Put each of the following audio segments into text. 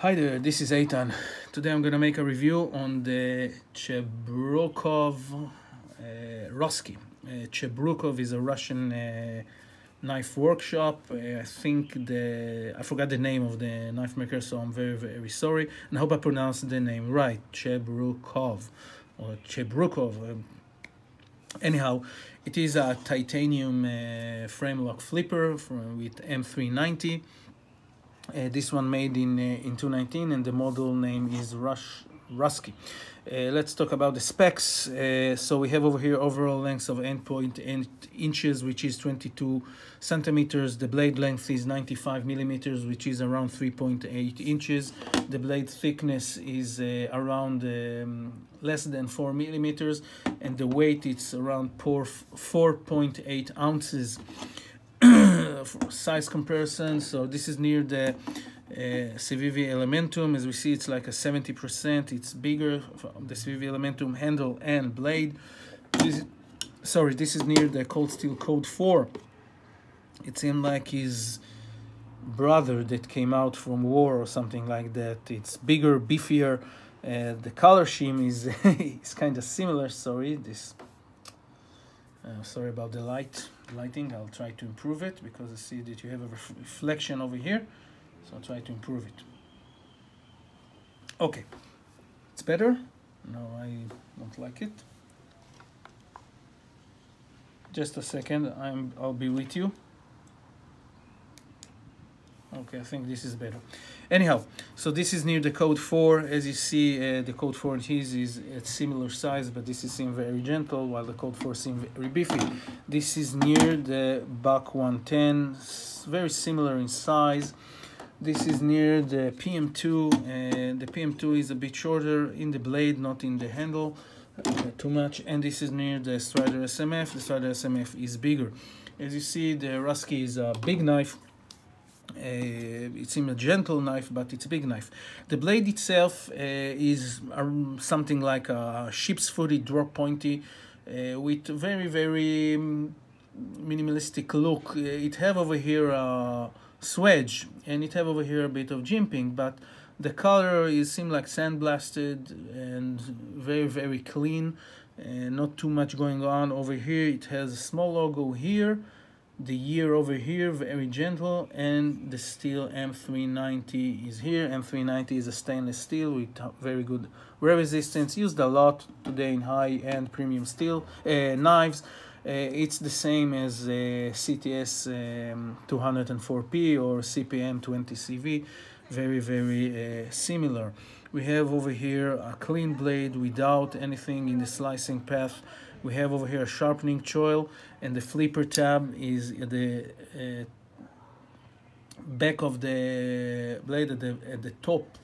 Hi there, this is Eitan. Today I'm gonna make a review on the Cheburkov Russkiy. Cheburkov is a Russian knife workshop. I think I forgot the name of the knife maker, so I'm very sorry. And I hope I pronounced the name right, Cheburkov or Cheburkov. Anyhow, it is a titanium frame lock flipper with M390. This one made in 2019, and the model name is Russkiy. Let's talk about the specs. So we have over here overall length of 8.8 inches, which is 22 centimeters. The blade length is 95 millimeters, which is around 3.8 inches. The blade thickness is around less than 4 millimeters, and the weight is around 4.8 ounces. Size comparison, so this is near the CVV Elementum. As we see, it's like a 70%. It's bigger from the CVV Elementum handle and blade. This is near the Cold Steel Code 4. It seemed like his brother that came out from war or something like that. It's bigger, beefier. The color scheme is is kind of similar. Sorry about the lighting. I'll try to improve it because I see that you have a reflection over here, so I'll try to improve it. Okay, it's better. No, I don't like it. Just a second, I'll be with you. Okay, I think this is better. Anyhow, so this is near the Code 4. As you see, the Code 4 and his is at similar size, but this is seen very gentle, while the Code 4 seems very beefy. This is near the Buck 110, very similar in size. This is near the PM2, the PM2 is a bit shorter in the blade, not in the handle too much. And this is near the Strider SMF. The Strider SMF is bigger. As you see, the Russkiy is a big knife. It seems a gentle knife, but it's a big knife. The blade itself is something like a ship's footy drop pointy with very minimalistic look. It have over here a swedge, and it have over here a bit of jimping, but the color seem like sandblasted and very clean, and not too much going on over here. It has a small logo here, the year over here, very gentle, and the steel M390 is here. M390 is a stainless steel with very good wear resistance, used a lot today in high-end premium steel knives. It's the same as CTS 204P or CPM 20CV, very similar. We have over here a clean blade without anything in the slicing path. We have over here a sharpening choil, and the flipper tab is at the back of the blade at the top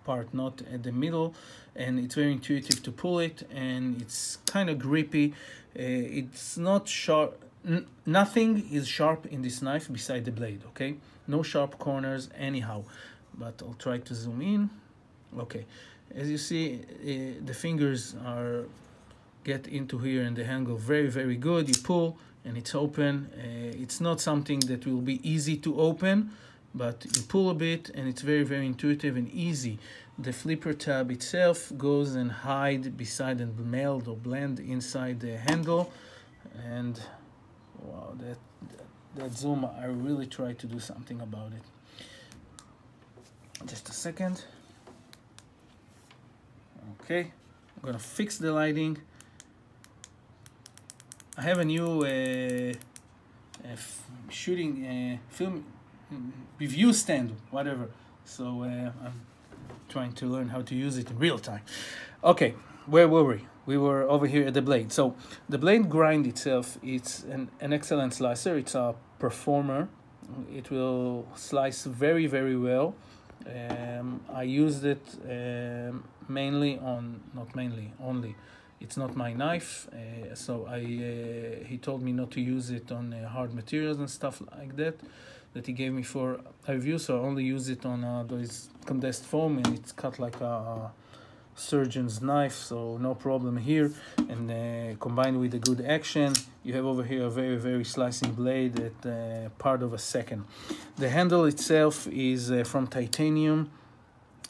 part, not at the middle, and it's very intuitive to pull it, and it's kind of grippy. It's not sharp. Nothing is sharp in this knife beside the blade, okay? No sharp corners anyhow, but I'll try to zoom in. Okay, as you see, the fingers get into here, and the handle very good. You pull and it's open. It's not something that will be easy to open, but you pull a bit and it's very intuitive and easy. The flipper tab itself goes and hide beside and meld or blend inside the handle. And wow, that zoom, I really try to do something about it. Just a second. Okay, I'm gonna fix the lighting. I have a new film review stand, whatever. So I'm trying to learn how to use it in real time. Okay, where were we? We were over here at the blade. So the blade grind itself, it's an excellent slicer. It's a performer. It will slice very well. I used it only. It's not my knife, so he told me not to use it on hard materials and stuff like that he gave me for a review, so I only use it on those condensed foam, and it's cut like a surgeon's knife, so no problem here. And combined with the good action, you have over here a very slicing blade at part of a second. The handle itself is from titanium.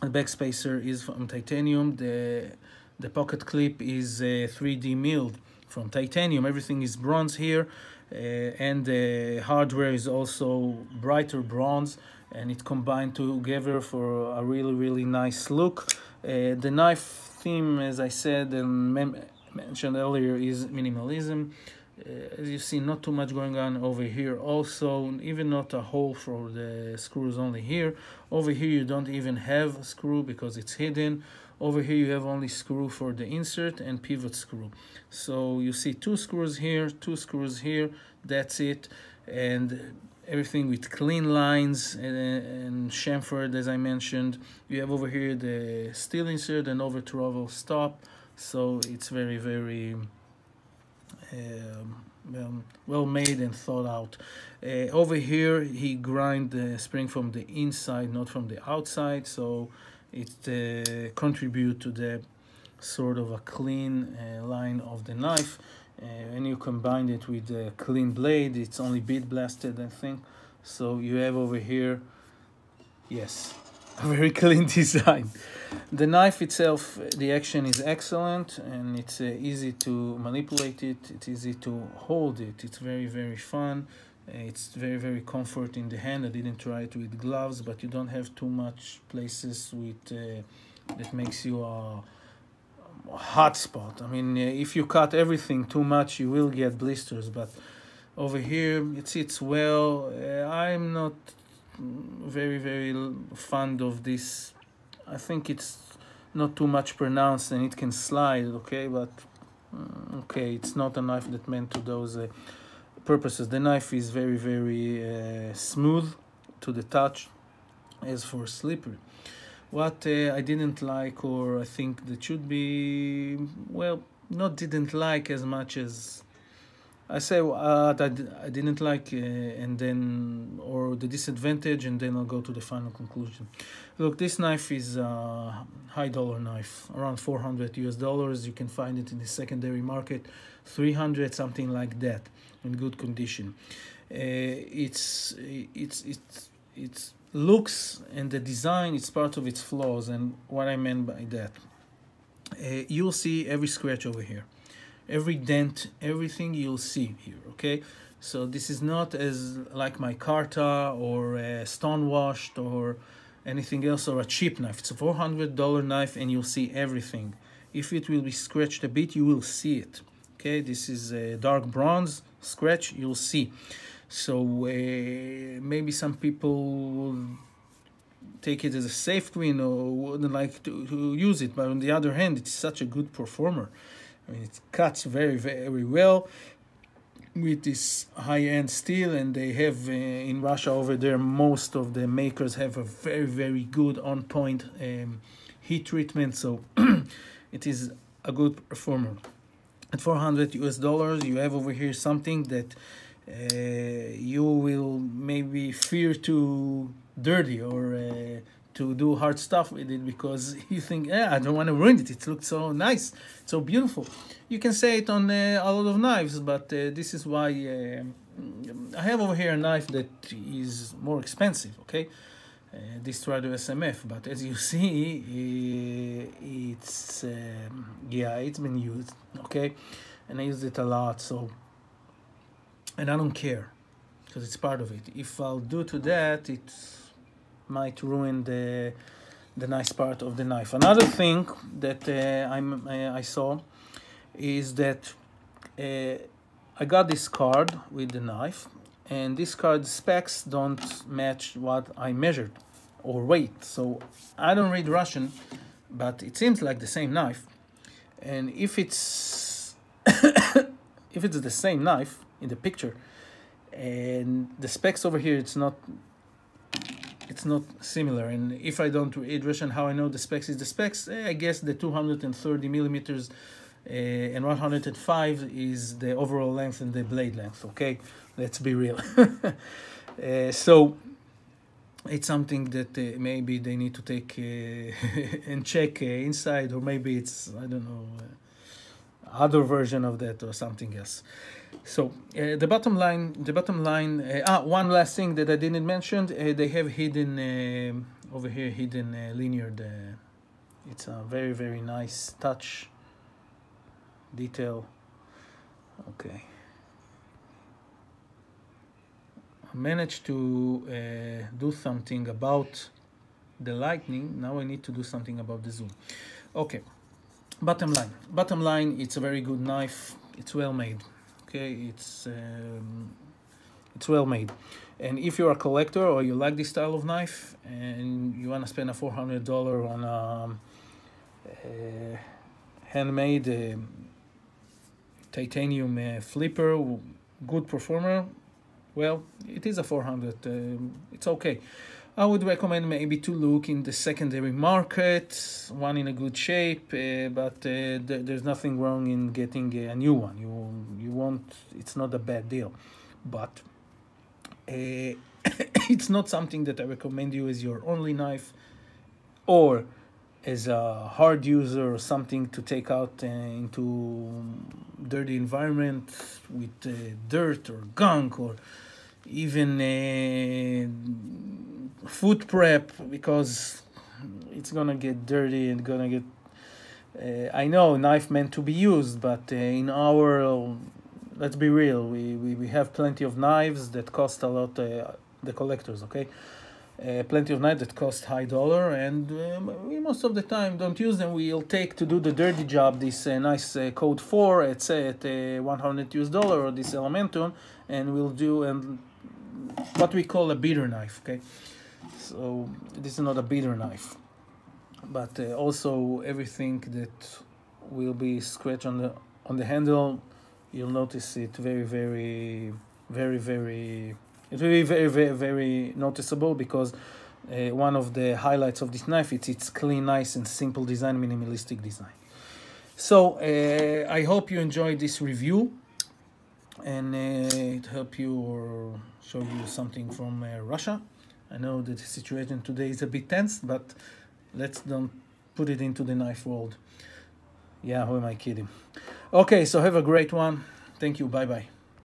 The back spacer is from titanium. The pocket clip is 3D milled from titanium. Everything is bronze here, and the hardware is also brighter bronze, and it combined together for a really nice look. The knife theme, as I said and mentioned earlier, is minimalism. As you see, not too much going on over here. Also, even not a hole for the screws, only here. Over here you don't even have a screw because it's hidden. Over here you have only screw for the insert and pivot screw. So you see 2 screws here, 2 screws here, that's it. And everything with clean lines and chamfered, as I mentioned. You have over here the steel insert and over travel stop. So it's very well made and thought out. Over here he grind the spring from the inside, not from the outside, so it contribute to the sort of a clean line of the knife. And you combine it with a clean blade. It's only bead blasted, I think. So you have over here, yes, a very clean design. The knife itself, the action is excellent, and it's easy to manipulate it. It's easy to hold it. It's very fun. It's very comfort in the hand. I didn't try it with gloves, but you don't have too much places with that makes you a hot spot. I mean, if you cut everything too much, you will get blisters, but over here it sits well. I'm not very fond of this. I think it's not too much pronounced and it can slide, okay, but okay, it's not a knife that meant to those purposes. The knife is very smooth to the touch. As for slippery, what I didn't like, or I think that should be, well, not didn't like as much as I say I didn't like, and then, or the disadvantage, and then I'll go to the final conclusion. Look, this knife is a high dollar knife, around $400 US. You can find it in the secondary market, 300, something like that, in good condition. It's looks and the design is part of its flaws, and what I meant by that, you'll see every scratch over here, every dent, everything you'll see here, okay? So this is not as like my Carta or stone washed or anything else, or a cheap knife. It's a $400 knife and you'll see everything. If it will be scratched a bit, you will see it, okay? This is a dark bronze scratch, you'll see. So maybe some people will take it as a safe queen or wouldn't like to use it, but on the other hand, it's such a good performer. I mean, it cuts very well with this high-end steel, and they have in Russia over there, most of the makers have a very good on-point heat treatment, so it is a good performer. At $400 US, you have over here something that you will maybe fear to dirty or to do hard stuff with it, because you think, I don't want to ruin it. It looks so nice, so beautiful. You can say it on a lot of knives, but this is why I have over here a knife that is more expensive, okay? This Strado SMF, but as you see, it's yeah, it's been used, okay? And I use it a lot, so, and I don't care, because it's part of it. If I'll do to that, it might ruin the nice part of the knife. Another thing that I saw is that I got this card with the knife, and this card specs don't match what I measured or weight. So I don't read Russian, but it seems like the same knife. And if it's if it's the same knife in the picture, and the specs over here, it's not similar. And if I don't read Russian, how I know the specs is the specs? I guess the 230 millimeters and 105 is the overall length and the blade length, okay? Let's be real. So it's something that maybe they need to take and check inside, or maybe it's, I don't know, other version of that or something else. So the bottom line, one last thing that I didn't mention, they have hidden over here hidden linear. It's a very, very nice touch detail. Okay, I managed to do something about the lightning. Now I need to do something about the zoom. Okay, bottom line, it's a very good knife. It's well made. Okay, it's well made. And if you're a collector or you like this style of knife and you want to spend a $400 on a handmade titanium flipper, good performer, well, it is a 400. It's okay. I would recommend maybe to look in the secondary market, one in a good shape, but there's nothing wrong in getting a new one. You won't. It's not a bad deal, but it's not something that I recommend you as your only knife, or as a hard user or something to take out into dirty environment with dirt or gunk or even food prep, because it's gonna get dirty and gonna get I know knife meant to be used, but in our let's be real, we have plenty of knives that cost a lot, the collectors, okay, plenty of knives that cost high dollar, and we most of the time don't use them. We'll take to do the dirty job this nice code 4 at say at $100 or this Elementum, and we'll do what we call a beater knife, okay. So this is not a beater knife, but also everything that will be scratched on the handle, you'll notice it very, very, very, very. It will be very, very, very noticeable, because one of the highlights of this knife is its clean, nice, and simple design, minimalistic design. So I hope you enjoyed this review, and it helped you or showed you something from Russia. I know that the situation today is a bit tense, but let's don't put it into the knife world. Yeah, who am I kidding? Okay, so have a great one. Thank you. Bye-bye.